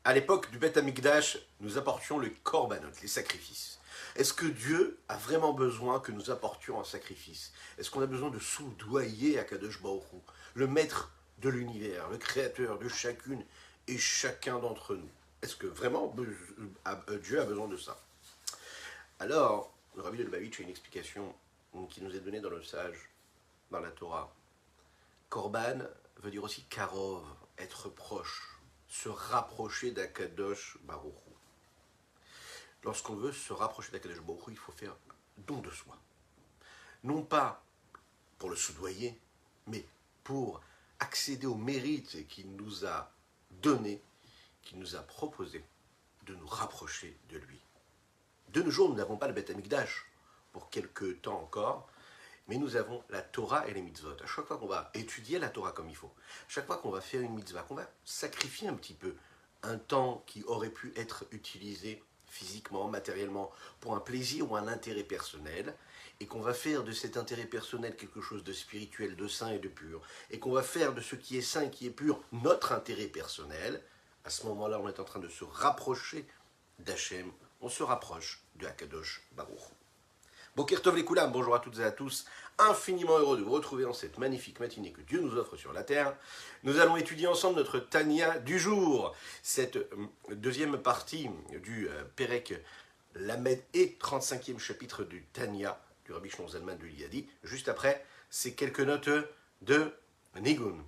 À l'époque du Beth Amikdash, nous apportions le korbanot, les sacrifices. Est-ce que Dieu a vraiment besoin que nous apportions un sacrifice? Est-ce qu'on a besoin de soudoyer Akadosh Baruch Hu, le maître de l'univers, le créateur de chacune et chacun d'entre nous? Est-ce que vraiment Dieu a besoin de ça? Alors, le Rabbi de Lubavitch a une explication qui nous est donnée dans le sage, dans la Torah. Korban veut dire aussi karov, être proche, se rapprocher d'Akadosh Baruch Hu. Lorsqu'on veut se rapprocher d'Akadosh Baruch Hu, il faut faire don de soi. Non pas pour le soudoyer, mais pour accéder au mérite qu'il nous a donné, qu'il nous a proposé de nous rapprocher de lui. De nos jours, nous n'avons pas le Beth Amikdash pour quelques temps encore, mais nous avons la Torah et les mitzvot. À chaque fois qu'on va étudier la Torah comme il faut, chaque fois qu'on va faire une mitzvah, qu'on va sacrifier un petit peu un temps qui aurait pu être utilisé physiquement, matériellement, pour un plaisir ou un intérêt personnel, et qu'on va faire de cet intérêt personnel quelque chose de spirituel, de saint et de pur, et qu'on va faire de ce qui est saint et qui est pur notre intérêt personnel, à ce moment-là, on est en train de se rapprocher d'Hachem, on se rapproche de Akadosh Baruch Hu. Boker Tov les Koulam, bonjour à toutes et à tous, infiniment heureux de vous retrouver dans cette magnifique matinée que Dieu nous offre sur la terre. Nous allons étudier ensemble notre Tanya du jour, cette deuxième partie du Perek Lamed et 35e chapitre du Tanya du Rabbi Shlomo Zalman de Liadi. Juste après, c'est quelques notes de Nigun.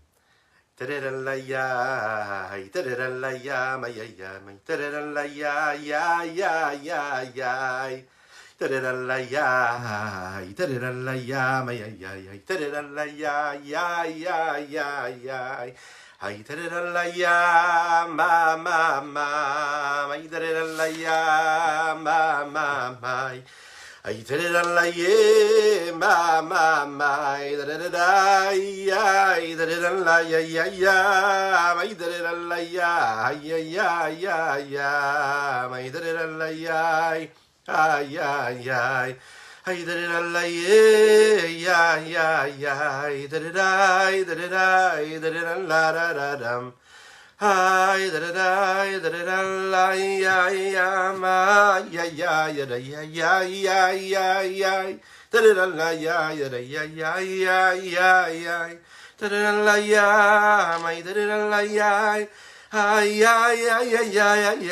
Tadadallayay, tadadallayay, mayayay, tadadallayay, ayayayay. Tadadallayay, tadadallayay, mayayay, tadadallayay, ayayayay. Ay, tadadallayay, ma, ay, tadadallayay, ma. Ay, tadadallayay, ma, ay, tadadallayay, ay, tadadallayay, ay, tadadallayay, ay, tadadallayay. Ay, ay, ay, ay, da da da ay, ay, ay, ay, da da da da da dum. Ay, da da ay, ay, ay, ay, ay, ay, ay, ay, ay, da da da ay, ay, ay, ay, ay, da da da ay, ay, da da da ay. Ay, ay, ay, ay, ay, ay,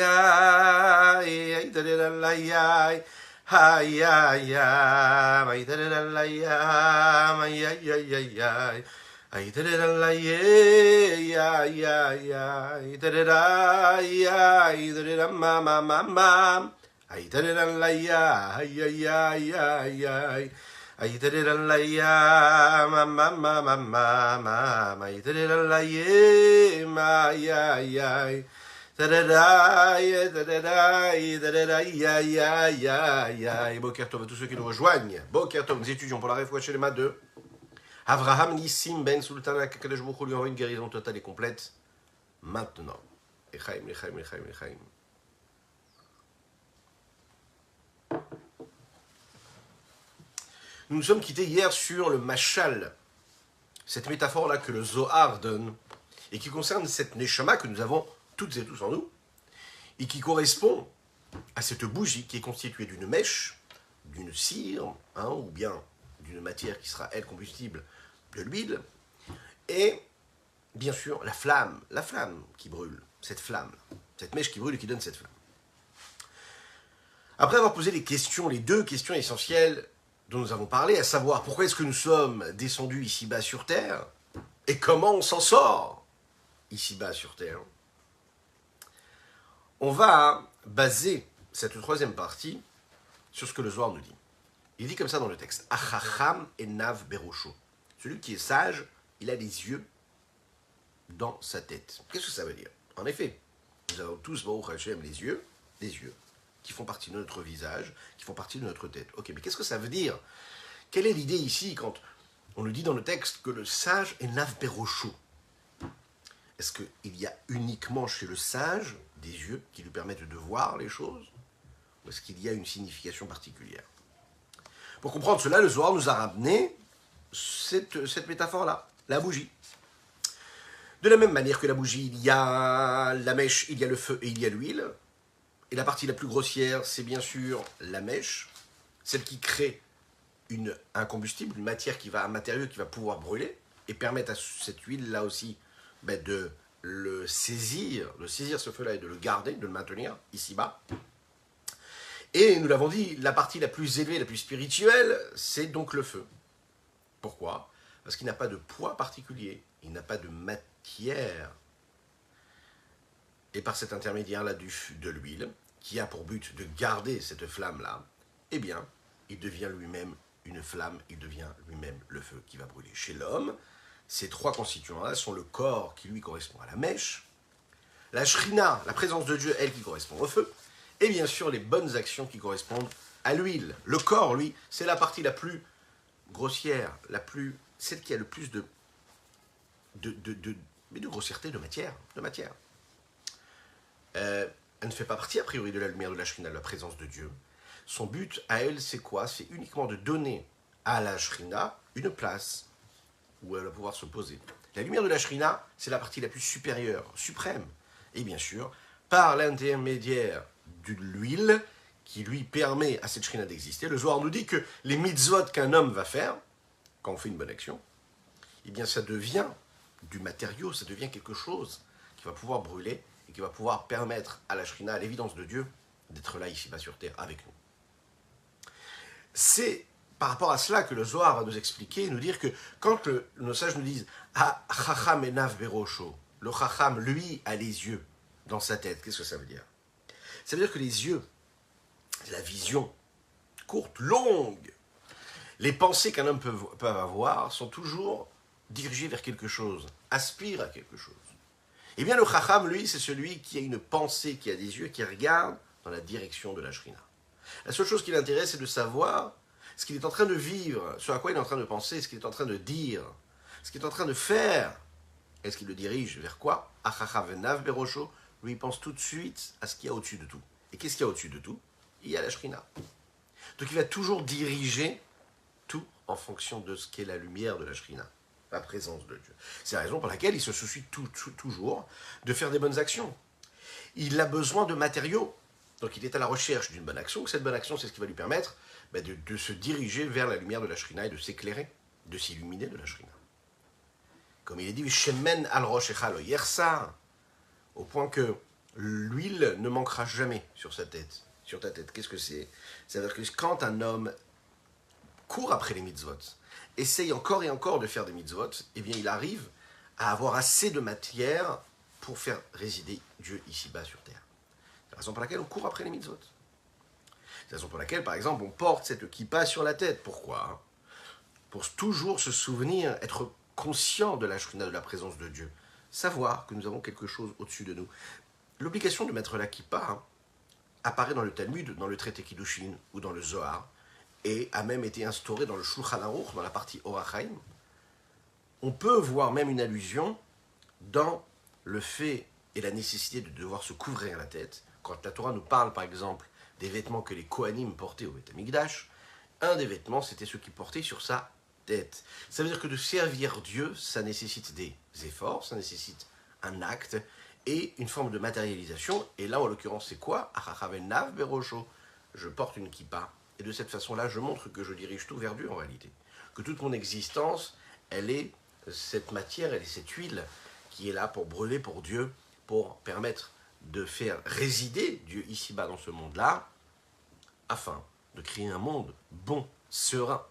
ay, da da da ay, ay, ay, ay, ay, da da da ay, ay, ay, ay, ay, ay, da da da ay, ay, ay, ay, da da da ay, da da da ma, ay, da da da ay, ay, ay, ay, ay. Ay, tadadalaya, ay, tadadalaya, ay, ay, tadadaya. Boker Tov à tous ceux qui nous rejoignent. Boker Tov, nous étudions pour la Refouach Shelema de Avraham Nissim Ben Sultan Akadosh Baruch Hu lui envoie une guérison totale et complète maintenant. Echaim, echaim, echaim, echaim. Nous nous sommes quittés hier sur le mashal, cette métaphore-là que le Zohar donne, et qui concerne cette neshama que nous avons toutes et tous en nous, et qui correspond à cette bougie qui est constituée d'une mèche, d'une cire, ou bien d'une matière qui sera, elle, combustible, de l'huile, et bien sûr la flamme qui brûle, cette mèche qui brûle et qui donne cette flamme. Après avoir posé les deux questions essentielles dont nous avons parlé, à savoir pourquoi est-ce que nous sommes descendus ici-bas sur Terre et comment on s'en sort ici-bas sur Terre, on va baser cette troisième partie sur ce que le Zohar nous dit. Il dit comme ça dans le texte, Achacham enav berosho. Celui qui est sage, il a les yeux dans sa tête. Qu'est-ce que ça veut dire? En effet, nous avons tous, Baruch Hashem, des yeux qui font partie de notre visage, qui font partie de notre tête. Ok, mais qu'est-ce que ça veut dire? Quelle est l'idée ici quand on nous dit dans le texte que le sage est nav berosho? Est-ce qu'il y a uniquement chez le sage des yeux qui lui permettent de voir les choses? Ou est-ce qu'il y a une signification particulière? Pour comprendre cela, le Zohar nous a ramené cette métaphore-là, la bougie. De la même manière que la bougie, il y a la mèche, il y a le feu et il y a l'huile. Et la partie la plus grossière, c'est bien sûr la mèche, celle qui crée un combustible, une matière un matériau qui va pouvoir brûler et permettre à cette huile là aussi de le saisir ce feu-là et de le garder, de le maintenir ici-bas. Et nous l'avons dit, la partie la plus élevée, la plus spirituelle, c'est donc le feu. Pourquoi? Parce qu'il n'a pas de poids particulier, il n'a pas de matière. Et par cet intermédiaire-là de l'huile, qui a pour but de garder cette flamme-là, eh bien, il devient lui-même une flamme, il devient lui-même le feu qui va brûler. Chez l'homme, ces trois constituants-là sont le corps qui lui correspond à la mèche, la shrina, la présence de Dieu, elle qui correspond au feu, et bien sûr les bonnes actions qui correspondent à l'huile. Le corps, lui, c'est la partie la plus grossière, celle qui a le plus de grossièreté, de matière. Elle ne fait pas partie a priori de la lumière de la Shrina, de la présence de Dieu. Son but à elle, c'est quoi? C'est uniquement de donner à la Shrina une place où elle va pouvoir se poser. La lumière de la Shrina, c'est la partie la plus supérieure, suprême. Et bien sûr, par l'intermédiaire de l'huile qui lui permet à cette Shrina d'exister, le Zohar nous dit que les mitzvot qu'un homme va faire, quand on fait une bonne action, eh bien ça devient du matériau, ça devient quelque chose qui va pouvoir brûler et qui va pouvoir permettre à la Shrina, à l'évidence de Dieu, d'être là ici-bas sur terre avec nous. C'est par rapport à cela que le Zohar va nous expliquer, nous dire que quand nos sages nous disent « Ah, chacham enav berosho », le chacham, lui, a les yeux dans sa tête. Qu'est-ce que ça veut dire? Ça veut dire que les yeux, la vision courte, longue, les pensées qu'un homme peut avoir sont toujours dirigées vers quelque chose, aspirent à quelque chose. Eh bien, le chacham, lui, c'est celui qui a une pensée, qui a des yeux, qui regarde dans la direction de la Shrina. La seule chose qui l'intéresse, c'est de savoir ce qu'il est en train de vivre, ce à quoi il est en train de penser, ce qu'il est en train de dire, ce qu'il est en train de faire. Est-ce qu'il le dirige vers quoi? Achachavenav berosho, lui, il pense tout de suite à ce qu'il y a au-dessus de tout. Et qu'est-ce qu'il y a au-dessus de tout? Il y a la Shrina. Donc il va toujours diriger tout en fonction de ce qu'est la lumière de la Shrina, la présence de Dieu. C'est la raison pour laquelle il se soucie toujours de faire des bonnes actions. Il a besoin de matériaux. Donc il est à la recherche d'une bonne action. Cette bonne action, c'est ce qui va lui permettre de se diriger vers la lumière de la Shrina et de s'éclairer, de s'illuminer de la Shrina. Comme il est dit, Shemen al rosh echal yersa, au point que l'huile ne manquera jamais sur sa tête. Sur ta tête, qu'est-ce que c'est? C'est-à-dire que quand un homme court après les mitzvot, essaye encore et encore de faire des mitzvot, eh bien il arrive à avoir assez de matière pour faire résider Dieu ici-bas sur terre. C'est la raison pour laquelle on court après les mitzvot. C'est la raison pour laquelle, par exemple, on porte cette kippa sur la tête. Pourquoi? Pour toujours se souvenir, être conscient de la Shrina, de la présence de Dieu. Savoir que nous avons quelque chose au-dessus de nous. L'obligation de mettre la kippa apparaît dans le Talmud, dans le traité Kiddushin ou dans le Zohar, et a même été instaurée dans le Shulchan Aruch, dans la partie Orach Chaim. On peut voir même une allusion dans le fait et la nécessité de devoir se couvrir la tête. Quand la Torah nous parle, par exemple, des vêtements que les Kohanim portaient au Beth Amikdash, un des vêtements, c'était ceux qui portaient sur sa tête. Ça veut dire que de servir Dieu, ça nécessite des efforts, ça nécessite un acte et une forme de matérialisation. Et là, en l'occurrence, c'est quoi? Achachavenav berosho. Je porte une kippa. Et de cette façon-là, je montre que je dirige tout vers Dieu en réalité. Que toute mon existence, elle est cette matière, elle est cette huile qui est là pour brûler pour Dieu, pour permettre de faire résider Dieu ici-bas dans ce monde-là, afin de créer un monde bon, serein.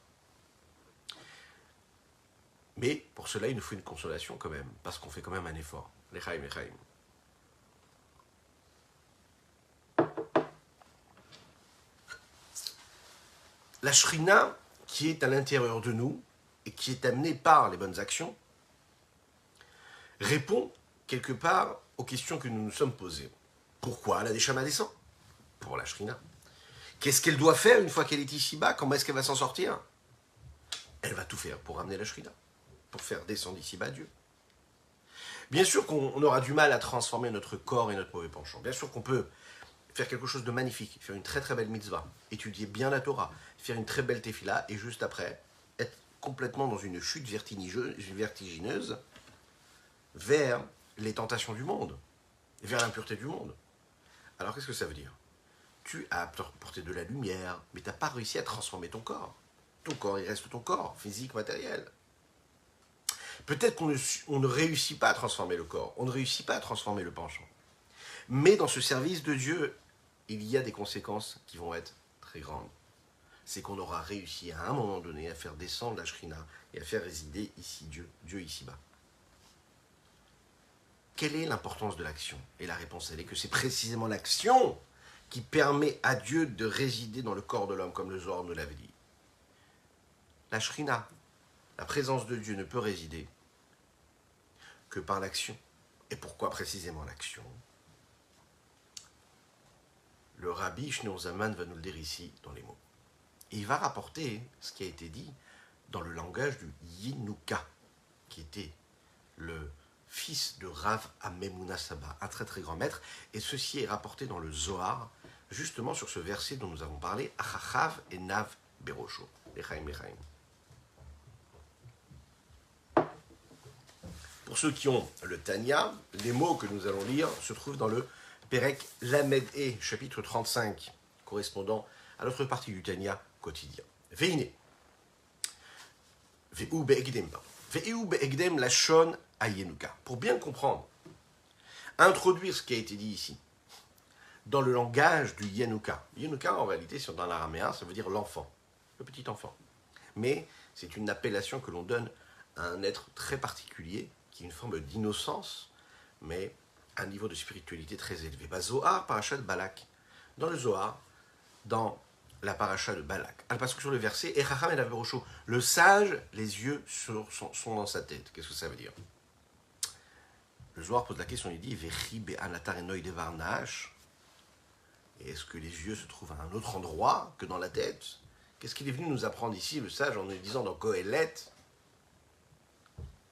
Mais pour cela, il nous faut une consolation quand même, parce qu'on fait quand même un effort. L'Echaim, l'Echaim. La Shrina, qui est à l'intérieur de nous, et qui est amenée par les bonnes actions, répond quelque part aux questions que nous nous sommes posées. Pourquoi la Neshama descend? Pour la Shrina. Qu'est-ce qu'elle doit faire une fois qu'elle est ici-bas? Comment est-ce qu'elle va s'en sortir? Elle va tout faire pour ramener la Shrina, pour faire descendre ici-bas Dieu. Bien sûr qu'on aura du mal à transformer notre corps et notre mauvais penchant. Bien sûr qu'on peut faire quelque chose de magnifique, faire une très très belle mitzvah, étudier bien la Torah, faire une très belle tefila, et juste après, être complètement dans une chute vertigineuse, vers les tentations du monde, vers l'impureté du monde. Alors qu'est-ce que ça veut dire? Tu as apporté de la lumière, mais tu n'as pas réussi à transformer ton corps. Ton corps, il reste ton corps, physique, matériel. Peut-être qu'on ne réussit pas à transformer le corps, on ne réussit pas à transformer le penchant. Mais dans ce service de Dieu, il y a des conséquences qui vont être très grandes. C'est qu'on aura réussi à un moment donné à faire descendre la Shrina et à faire résider ici Dieu ici-bas. Quelle est l'importance de l'action? Et la réponse, elle est que c'est précisément l'action qui permet à Dieu de résider dans le corps de l'homme, comme le Zohar nous l'avait dit. La Shrina, la présence de Dieu ne peut résider que par l'action. Et pourquoi précisément l'action? Le Rabbi Shneur Zalman va nous le dire ici dans les mots. Et il va rapporter ce qui a été dit dans le langage du Yinuka, qui était le fils de Rav Amemuna Saba, un très très grand maître. Et ceci est rapporté dans le Zohar, justement sur ce verset dont nous avons parlé, Achachav et Nav Berosho, Lechaim Lechaim. Pour ceux qui ont le Tanya, les mots que nous allons lire se trouvent dans le Perek Lamed E, chapitre 35, correspondant à l'autre partie du Tanya quotidien. Veine. Ve'u be'egdem. Ve'u be'egdem lashon ayenuka. Pour bien comprendre, introduire ce qui a été dit ici, dans le langage du Yenuka. Yenuka, en réalité, dans l'araméen, ça veut dire l'enfant, le petit enfant. Mais c'est une appellation que l'on donne à un être très particulier, qui est une forme d'innocence, mais à un niveau de spiritualité très élevé. Zohar, paracha de Balak. Dans le Zohar, dans la paracha de Balak, parce que sur le verset, Echacham et Naverosho, le sage, les yeux sont dans sa tête. Qu'est-ce que ça veut dire? Le Zohar pose la question, il dit, Vechi be'anatar enoy devarnash. Et est-ce que les yeux se trouvent à un autre endroit que dans la tête? Qu'est-ce qu'il est venu nous apprendre ici, le sage, en nous disant dans Kohelet,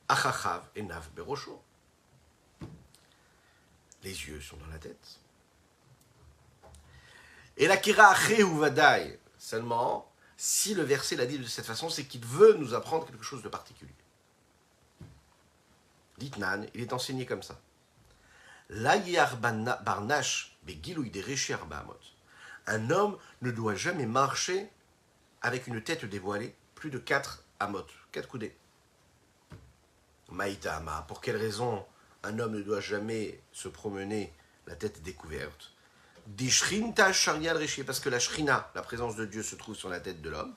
Achachav et Nav Berosho. Les yeux sont dans la tête. Et la Kira Aché ou Vadaï, seulement, si le verset l'a dit de cette façon, c'est qu'il veut nous apprendre quelque chose de particulier. Ditnan, il est enseigné comme ça. L'ayar barnash begilouï de reché arbaamot. Un homme ne doit jamais marcher avec une tête dévoilée plus de 4 amot, 4 coudées. Maïtama, pour quelle raison un homme ne doit jamais se promener la tête découverte? Dishrinta sharial reché, parce que la shrina, la présence de Dieu, se trouve sur la tête de l'homme.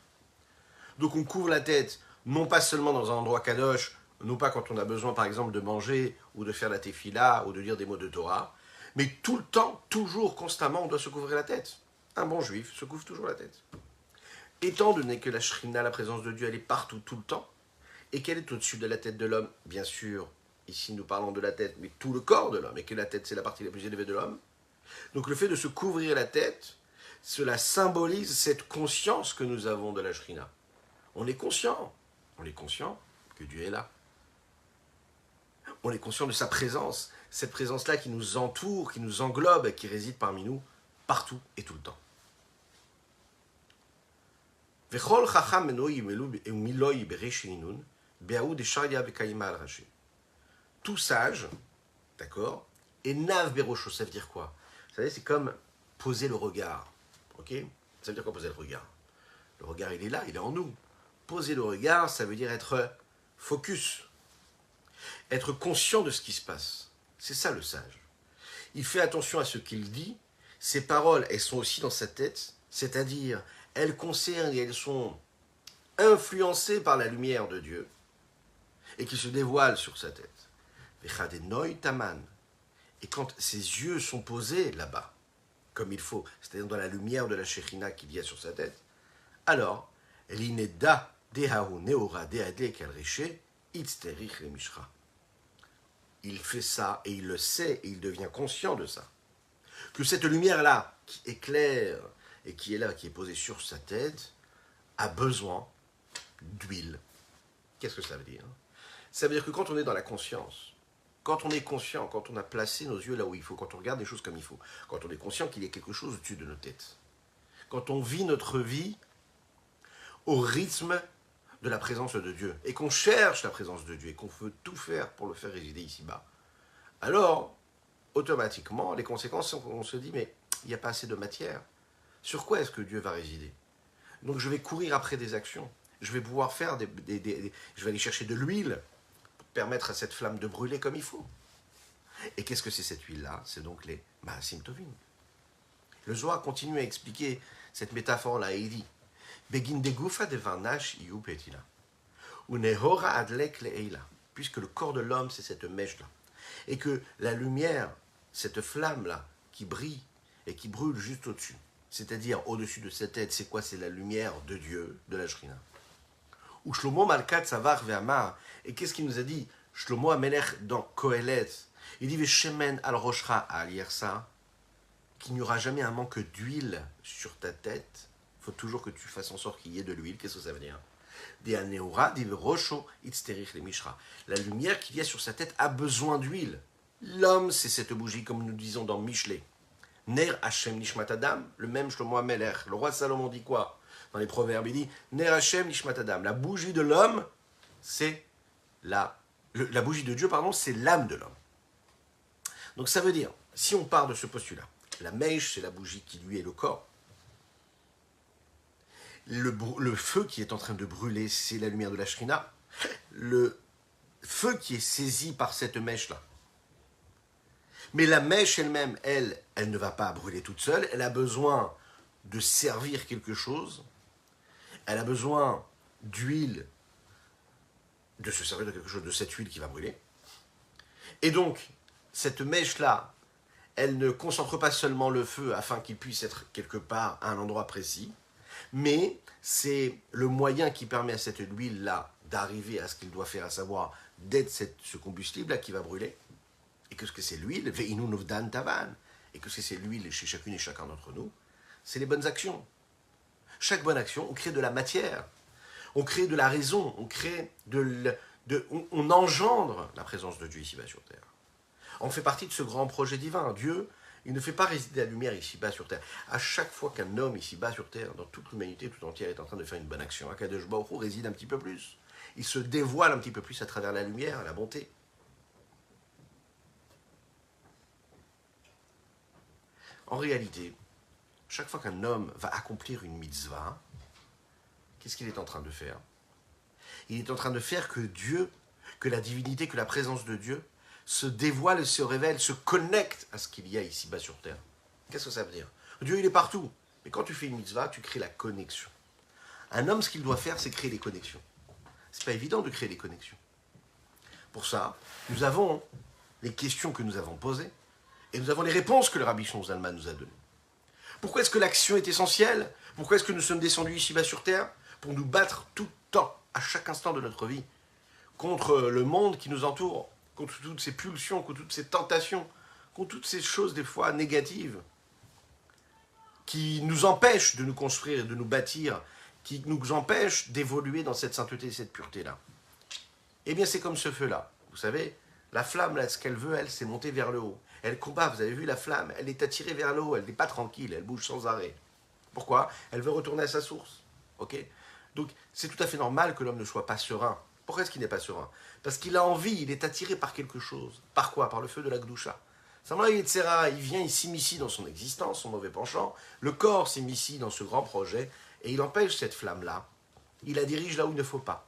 Donc on couvre la tête, non pas seulement dans un endroit kadosh, non pas quand on a besoin par exemple de manger ou de faire la tefila ou de lire des mots de Torah, mais tout le temps, toujours, constamment, on doit se couvrir la tête. Un bon juif se couvre toujours la tête. Étant donné que la shrina, la présence de Dieu, elle est partout, tout le temps, et qu'elle est au-dessus de la tête de l'homme, bien sûr, ici nous parlons de la tête, mais tout le corps de l'homme, et que la tête c'est la partie la plus élevée de l'homme, donc le fait de se couvrir la tête, cela symbolise cette conscience que nous avons de la shrina. On est conscient que Dieu est là. On est conscient de sa présence, cette présence-là qui nous entoure, qui nous englobe, qui réside parmi nous, partout et tout le temps. Tout sage, d'accord, et nav berosho, ça veut dire quoi? Vous savez, c'est comme poser le regard, ok? Ça veut dire quoi poser le regard? Le regard, il est là, il est en nous. Poser le regard, ça veut dire être focus, être conscient de ce qui se passe. C'est ça le sage. Il fait attention à ce qu'il dit. Ses paroles, elles sont aussi dans sa tête, c'est-à-dire, elles concernent et elles sont influencées par la lumière de Dieu et qui se dévoile sur sa tête. Et quand ses yeux sont posés là-bas, comme il faut, c'est-à-dire dans la lumière de la Shekhinah qu'il y a sur sa tête, alors, l'ineda dehahu neora deadek al reché itzterich le mishra. Il fait ça et il le sait et il devient conscient de ça. Que cette lumière-là, qui éclaire et qui est là, qui est posée sur sa tête, a besoin d'huile. Qu'est-ce que ça veut dire? Ça veut dire que quand on est dans la conscience, quand on est conscient, quand on a placé nos yeux là où il faut, quand on regarde les choses comme il faut, quand on est conscient qu'il y a quelque chose au-dessus de nos têtes, quand on vit notre vie au rythme de la présence de Dieu, et qu'on cherche la présence de Dieu, et qu'on veut tout faire pour le faire résider ici-bas, alors, automatiquement, les conséquences sont qu'on se dit, mais il n'y a pas assez de matière. Sur quoi est-ce que Dieu va résider? Donc je vais courir après des actions. Je vais pouvoir faire je vais aller chercher de l'huile pour permettre à cette flamme de brûler comme il faut. Et qu'est-ce que c'est cette huile-là? C'est donc les Maasim Tovim. Le Zohar continue à expliquer cette métaphore-là et il dit Begin de gufa de varnash iu petila. Unehora adlek leila. Puisque le corps de l'homme, c'est cette mèche-là. Et que la lumière, cette flamme-là, qui brille et qui brûle juste au-dessus, c'est-à-dire au-dessus de sa tête, c'est quoi? C'est la lumière de Dieu, de la Shrina. Ou Shlomo Malkat Savar Ve'amar. Et qu'est-ce qu'il nous a dit Shlomo Amelech dans Kohelet? Il dit Veshemen al Roshra al Yersa, qu'il n'y aura jamais un manque d'huile sur ta tête. Il faut toujours que tu fasses en sorte qu'il y ait de l'huile. Qu'est-ce que ça veut dire? La lumière qu'il y a sur sa tête a besoin d'huile. L'homme, c'est cette bougie, comme nous disons dans Michelet. Ner Hashem Nishmat Adam, le même Shlomo Amelech. Le roi Salomon dit quoi? Dans les proverbes, il dit Ner Hashem Nishmat Adam. La bougie de l'homme, c'est la bougie de Dieu, pardon, c'est l'âme de l'homme. Donc ça veut dire, si on part de ce postulat, la mèche, c'est la bougie qui lui est le corps. Le feu qui est en train de brûler, c'est la lumière de la Shrina. Le feu qui est saisi par cette mèche-là. Mais la mèche elle-même, elle ne va pas brûler toute seule. Elle a besoin de servir quelque chose. Elle a besoin d'huile, de se servir de quelque chose, de cette huile qui va brûler. Et donc, cette mèche-là, elle ne concentre pas seulement le feu afin qu'il puisse être quelque part à un endroit précis, mais c'est le moyen qui permet à cette huile-là d'arriver à ce qu'il doit faire, à savoir d'être ce combustible-là qui va brûler. Et qu'est-ce que c'est l'huile? Ve'inu novdan tavan. Et qu'est-ce que c'est l'huile chez chacune et chacun d'entre nous? C'est les bonnes actions. Chaque bonne action, on crée de la matière, on crée de la raison, on engendre la présence de Dieu ici-bas sur terre. On fait partie de ce grand projet divin. Dieu, il ne fait pas résider la lumière ici-bas sur terre. À chaque fois qu'un homme ici-bas sur terre, dans toute l'humanité tout entière, est en train de faire une bonne action, Akadosh Baruch Hu réside un petit peu plus. Il se dévoile un petit peu plus à travers la lumière, la bonté. En réalité, chaque fois qu'un homme va accomplir une mitzvah, qu'est-ce qu'il est en train de faire? Il est en train de faire que Dieu, que la divinité, que la présence de Dieu se dévoile, se révèle, se connecte à ce qu'il y a ici-bas sur terre. Qu'est-ce que ça veut dire? Dieu, il est partout. Mais quand tu fais une mitzvah, tu crées la connexion. Un homme, ce qu'il doit faire, c'est créer des connexions. C'est pas évident de créer des connexions. Pour ça, nous avons les questions que nous avons posées et nous avons les réponses que le Rabbi Shlomo Zalman nous a données. Pourquoi est-ce que l'action est essentielle? Pourquoi est-ce que nous sommes descendus ici-bas sur terre? Pour nous battre tout le temps, à chaque instant de notre vie, contre le monde qui nous entoure, contre toutes ces pulsions, contre toutes ces tentations, contre toutes ces choses des fois négatives, qui nous empêchent de nous construire et de nous bâtir, qui nous empêchent d'évoluer dans cette sainteté et cette pureté-là. Eh bien, c'est comme ce feu-là. Vous savez, la flamme, là, ce qu'elle veut, elle, c'est monter vers le haut. Elle combat, vous avez vu la flamme, elle est attirée vers le haut, elle n'est pas tranquille, elle bouge sans arrêt. Pourquoi? Elle veut retourner à sa source. Ok? Donc, c'est tout à fait normal que l'homme ne soit pas serein. Pourquoi est-ce qu'il n'est pas serein? Parce qu'il a envie, il est attiré par quelque chose. Par quoi? Par le feu de la Gdusha. Samra Yetzera, il vient, il s'immiscie dans son existence, son mauvais penchant. Le corps s'immiscie dans ce grand projet et il empêche cette flamme-là. Il la dirige là où il ne faut pas.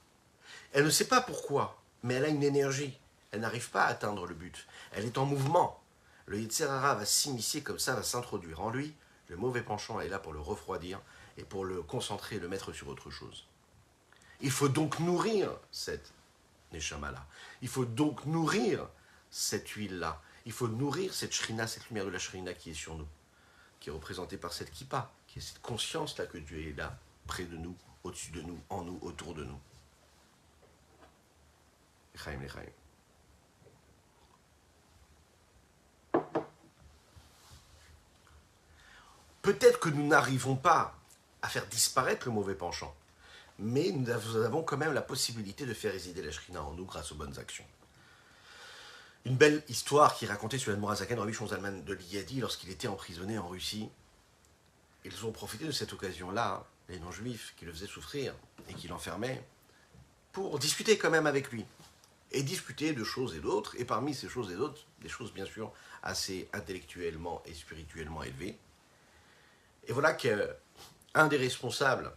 Elle ne sait pas pourquoi, mais elle a une énergie. Elle n'arrive pas à atteindre le but. Elle est en mouvement. Le Yetzirah va s'immiscer comme ça, va s'introduire en lui. Le mauvais penchant est là pour le refroidir et pour le concentrer et le mettre sur autre chose. Il faut donc nourrir cette Neshama-là. Il faut donc nourrir cette huile-là. Il faut nourrir cette Shrina, cette lumière de la Shrina qui est sur nous, qui est représentée par cette kippa, qui est cette conscience-là que Dieu est là, près de nous, au-dessus de nous, en nous, autour de nous. Lechaim, lechaim. Peut-être que nous n'arrivons pas à faire disparaître le mauvais penchant, mais nous avons quand même la possibilité de faire résider la Shrina en nous grâce aux bonnes actions. Une belle histoire qui est racontée sur l'Admor HaZaken, Rabbi Shlomo Zalman de Liadi, lorsqu'il était emprisonné en Russie. Ils ont profité de cette occasion-là, les non-juifs qui le faisaient souffrir et qui l'enfermaient, pour discuter quand même avec lui. Et discuter de choses et d'autres, et parmi ces choses et d'autres, des choses bien sûr assez intellectuellement et spirituellement élevées. Et voilà qu'un des responsables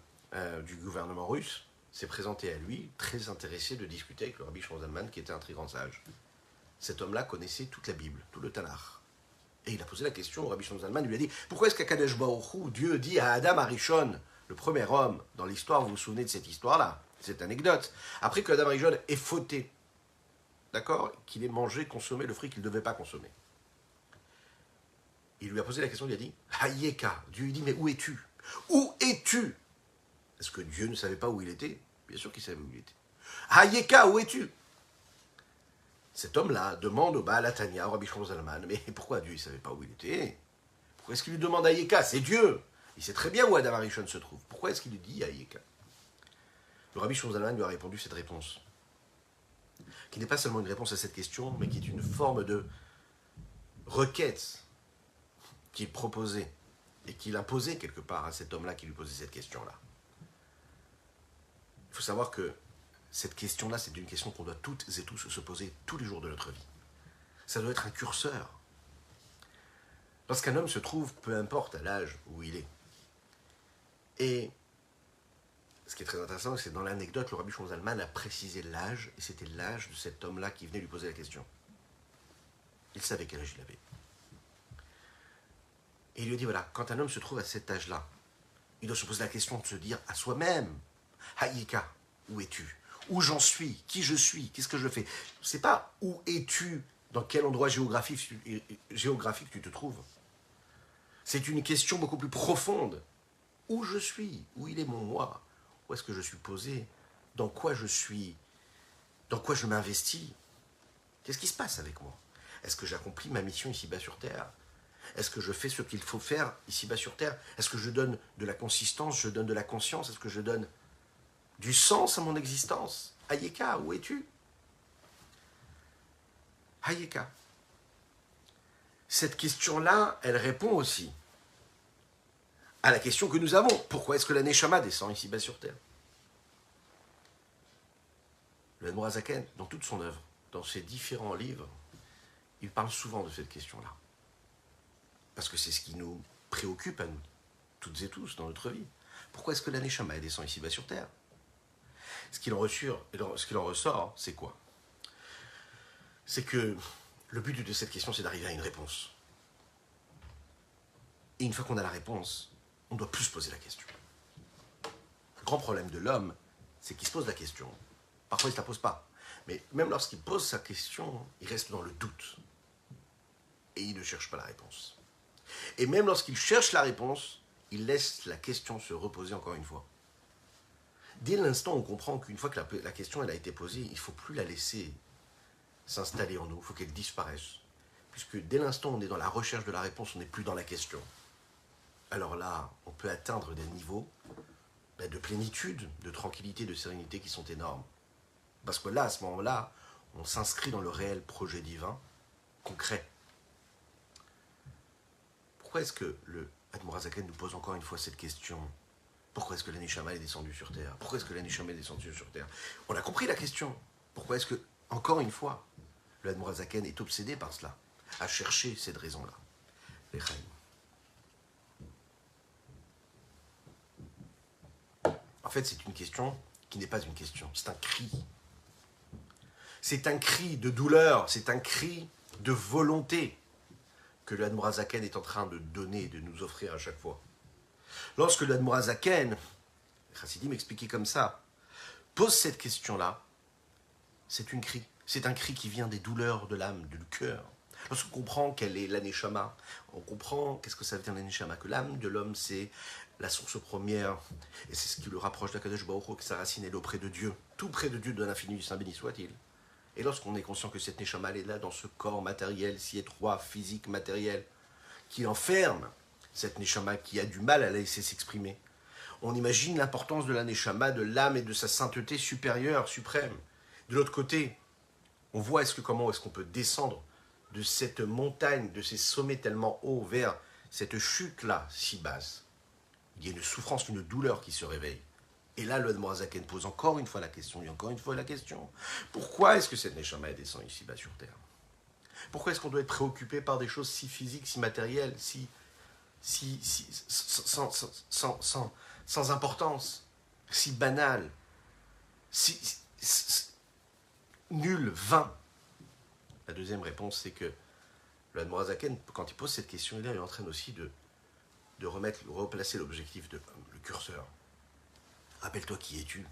du gouvernement russe s'est présenté à lui, très intéressé de discuter avec le Rabbi Shimon Zalman, qui était un très grand sage. Cet homme-là connaissait toute la Bible, tout le Tanakh. Et il a posé la question au Rabbi Shimon Zalman, il lui a dit, pourquoi est-ce qu'Akadosh Baruch Hu, Dieu dit à Adam Arishon, le premier homme dans l'histoire, vous vous souvenez de cette histoire-là, cette anecdote, après que Adam Arishon ait fauté, d'accord, qu'il ait mangé, consommé le fruit qu'il ne devait pas consommer. Il lui a posé la question, il a dit, Hayeka, Dieu lui dit, mais où es-tu? Où es-tu? Est-ce que Dieu ne savait pas où il était? Bien sûr qu'il savait où il était. Hayeka, où es-tu? Cet homme-là demande au Baal Hatanya, au Rabbi Shimon Zalman, mais pourquoi Dieu ne savait pas où il était? Pourquoi est-ce qu'il lui demande Hayeka? C'est Dieu. Il sait très bien où Adam Arishon se trouve. Pourquoi est-ce qu'il lui dit Hayeka? Le Rabbi Shimon Zalman lui a répondu cette réponse, qui n'est pas seulement une réponse à cette question, mais qui est une forme de requête qu'il proposait et qu'il imposait quelque part à cet homme-là qui lui posait cette question-là. Il faut savoir que cette question-là, c'est une question qu'on doit toutes et tous se poser tous les jours de notre vie. Ça doit être un curseur. Lorsqu'un homme se trouve, peu importe à l'âge où il est, et ce qui est très intéressant, c'est que dans l'anecdote, le Rabbi Shimon Zalman a précisé l'âge, et c'était l'âge de cet homme-là qui venait lui poser la question. Il savait quel âge il avait. Et il lui a dit, voilà, quand un homme se trouve à cet âge-là, il doit se poser la question de se dire à soi-même, Hayeka, où es-tu? Où j'en suis? Qui je suis? Qu'est-ce que je fais? C'est pas où es-tu, dans quel endroit géographique tu te trouves. C'est une question beaucoup plus profonde. Où je suis? Où il est mon moi? Où est-ce que je suis posé? Dans quoi je suis? Dans quoi je m'investis? Qu'est-ce qui se passe avec moi? Est-ce que j'accomplis ma mission ici-bas sur Terre? Est-ce que je fais ce qu'il faut faire ici-bas sur Terre? Est-ce que je donne de la consistance? Je donne de la conscience? Est-ce que je donne du sens à mon existence? Hayeka, où es-tu? Hayeka. Cette question-là, elle répond aussi à la question que nous avons. Pourquoi est-ce que la Neshama descend ici-bas sur Terre? Le Admor HaZaken, dans toute son œuvre, dans ses différents livres, il parle souvent de cette question-là. Parce que c'est ce qui nous préoccupe à nous, toutes et tous, dans notre vie. Pourquoi est-ce que la Neshama descend ici-bas sur Terre? Ce qu'il en ressort, c'est quoi? C'est que le but de cette question, c'est d'arriver à une réponse. Et une fois qu'on a la réponse, on ne doit plus se poser la question. Le grand problème de l'homme, c'est qu'il se pose la question. Parfois, il ne se la pose pas. Mais même lorsqu'il pose sa question, il reste dans le doute. Et il ne cherche pas la réponse. Et même lorsqu'il cherche la réponse, il laisse la question se reposer encore une fois. Dès l'instant où on comprend qu'une fois que la question elle a été posée, il ne faut plus la laisser s'installer en nous, il faut qu'elle disparaisse. Puisque dès l'instant où on est dans la recherche de la réponse, on n'est plus dans la question. Alors là, on peut atteindre des niveaux de plénitude, de tranquillité, de sérénité qui sont énormes. Parce que là, à ce moment-là, on s'inscrit dans le réel projet divin, concret. Pourquoi est-ce que le Admor HaZaken nous pose encore une fois cette question? Pourquoi est-ce que la Neshama est descendue sur Terre? Pourquoi est-ce que la Neshama est descendue sur Terre? On a compris la question. Pourquoi est-ce que, encore une fois, le Admor HaZaken est obsédé par cela, à chercher cette raison-là? Les Chaim. En fait, c'est une question qui n'est pas une question, c'est un cri. C'est un cri de douleur, c'est un cri de volonté que le Admor HaZaken est en train de donner, de nous offrir à chaque fois. Lorsque le Admor HaZaken, le Chassidim expliqué comme ça, pose cette question-là, c'est un cri qui vient des douleurs de l'âme, du cœur. Lorsqu'on comprend quelle est la Neshama, on comprend qu'est-ce que ça veut dire la Neshama, que l'âme de l'homme c'est la source première, et c'est ce qui le rapproche d'Akadosh Baruch Hu, que sa racine est auprès de Dieu, tout près de Dieu de l'infini du Saint béni soit-il. Et lorsqu'on est conscient que cette Neshama elle est là dans ce corps matériel, si étroit, physique, matériel, qui enferme cette Neshama qui a du mal à la laisser s'exprimer, on imagine l'importance de la Neshama, de l'âme et de sa sainteté supérieure, suprême. De l'autre côté, on voit comment est-ce qu'on peut descendre de cette montagne, de ces sommets tellement hauts vers cette chute-là, si basse. Il y a une souffrance, une douleur qui se réveille. Et là, le Admorazaken pose encore une fois la question, et encore une fois la question. Pourquoi est-ce que cette Neshama descend ici-bas sur Terre? Pourquoi est-ce qu'on doit être préoccupé par des choses si physiques, si matérielles, sans importance, si banales, si nulles, vain? La deuxième réponse, c'est que le Admorazaken, quand il pose cette question, il est en train aussi de replacer l'objectif, le curseur. Rappelle-toi, qui es-tu?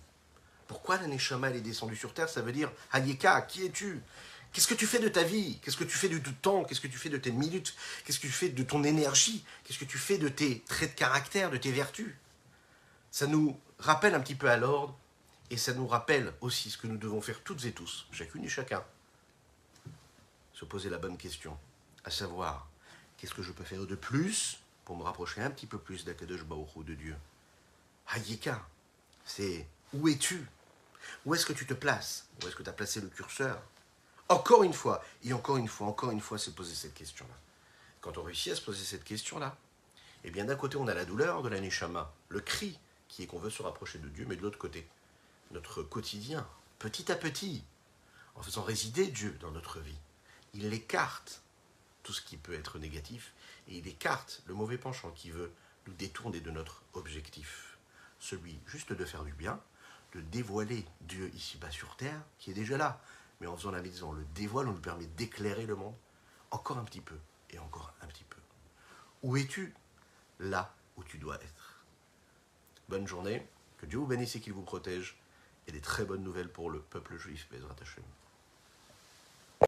Pourquoi la Neshama elle est descendue sur Terre? Ça veut dire, Hayeka, qui es-tu? Qu'est-ce que tu fais de ta vie? Qu'est-ce que tu fais de tout temps? Qu'est-ce que tu fais de tes minutes? Qu'est-ce que tu fais de ton énergie? Qu'est-ce que tu fais de tes traits de caractère, de tes vertus? Ça nous rappelle un petit peu à l'ordre, et ça nous rappelle aussi ce que nous devons faire toutes et tous, chacune et chacun. Se poser la bonne question, à savoir, qu'est-ce que je peux faire de plus pour me rapprocher un petit peu plus d'Akadosh Baruch Hu, de Dieu? Hayeka, c'est où es-tu? Où est-ce que tu te places? Où est-ce que tu as placé le curseur? Encore une fois, et encore une fois, se poser cette question-là. Quand on réussit à se poser cette question-là, eh bien d'un côté on a la douleur de la Neshama, le cri qui est qu'on veut se rapprocher de Dieu, mais de l'autre côté, notre quotidien, petit à petit, en faisant résider Dieu dans notre vie, il écarte tout ce qui peut être négatif, et il écarte le mauvais penchant qui veut nous détourner de notre objectif, celui juste de faire du bien, de dévoiler Dieu ici-bas sur terre, qui est déjà là, mais en faisant la mise, on le dévoile, on nous permet d'éclairer le monde, encore un petit peu, et encore un petit peu. Où es-tu? Là où tu dois être. Bonne journée, que Dieu vous bénisse et qu'il vous protège, et des très bonnes nouvelles pour le peuple juif, Bezrat Hashem.